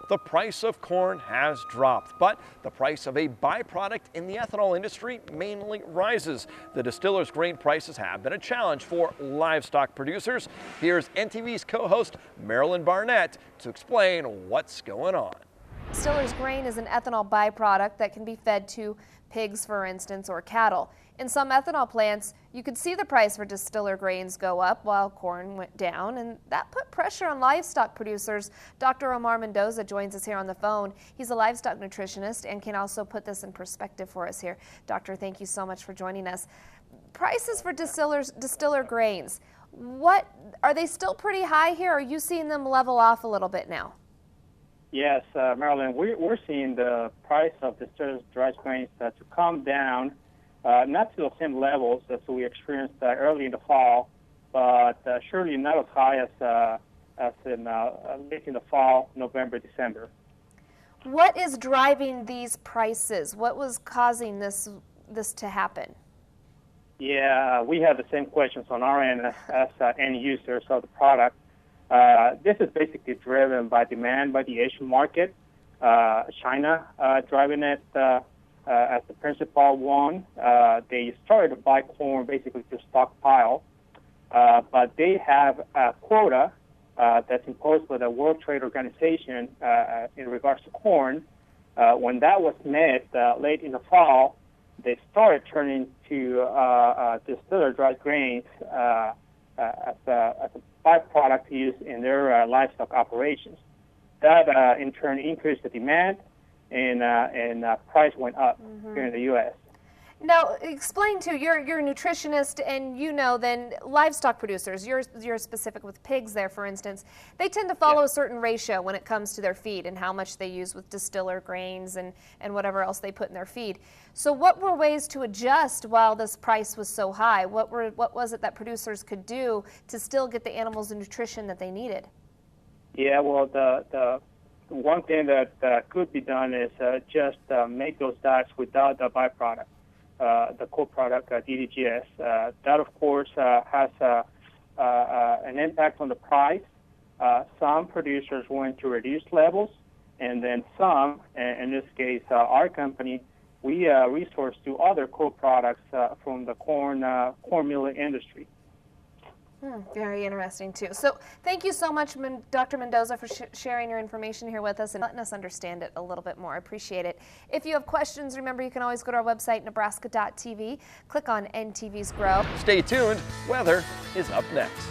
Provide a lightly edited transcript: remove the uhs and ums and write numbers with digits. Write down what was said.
the price of corn has dropped, but the price of a byproduct in the ethanol industry mainly rises. The distillers' grain prices have been a challenge for livestock producers. Here's NTV's co-host Marilyn Barnett to explain what's going on. Distillers' grain is an ethanol byproduct that can be fed to pigs, for instance, or cattle. In some ethanol plants, you could see the price for distiller grains go up while corn went down, and that put pressure on livestock producers. Dr. Omar Mendoza joins us here on the phone. He's a livestock nutritionist and can also put this in perspective for us here. Doctor, thank you so much for joining us. Prices for distiller grains, are they still pretty high here? Or are you seeing them level off a little bit now? Yes, Marilyn, we're seeing the price of distillers dry grains to come down, not to the same levels as we experienced early in the fall, but surely not as high as in late in the fall, November, December. What is driving these prices? What was causing this to happen? Yeah, we have the same questions on our end as end users of the product. This is basically driven by demand by the Asian market. China driving it as the principal one. They started to buy corn basically to stockpile, but they have a quota that's imposed by the World Trade Organization in regards to corn. When that was met late in the fall, they started turning to distiller dry grains as a byproduct used in their livestock operations. That in turn increased the demand, and price went up here in the U.S. Now, explain to you're a nutritionist, and you know then livestock producers. You're specific with pigs there, for instance. They tend to follow a certain ratio when it comes to their feed and how much they use with distiller grains and whatever else they put in their feed. So, what were ways to adjust while this price was so high? What was it that producers could do to still get the animals the nutrition that they needed? Yeah, well, the one thing that could be done is just make those diets without the byproduct. The co-product DDGS. That, of course, has an impact on the price. Some producers want to reduce levels, and then some, in this case, our company, we resource to other co-products from the corn milling industry. Very interesting, too. So thank you so much, Dr. Mendoza, for sharing your information here with us and letting us understand it a little bit more. I appreciate it. If you have questions, remember you can always go to our website, nebraska.tv. Click on NTV's Grow. Stay tuned. Weather is up next.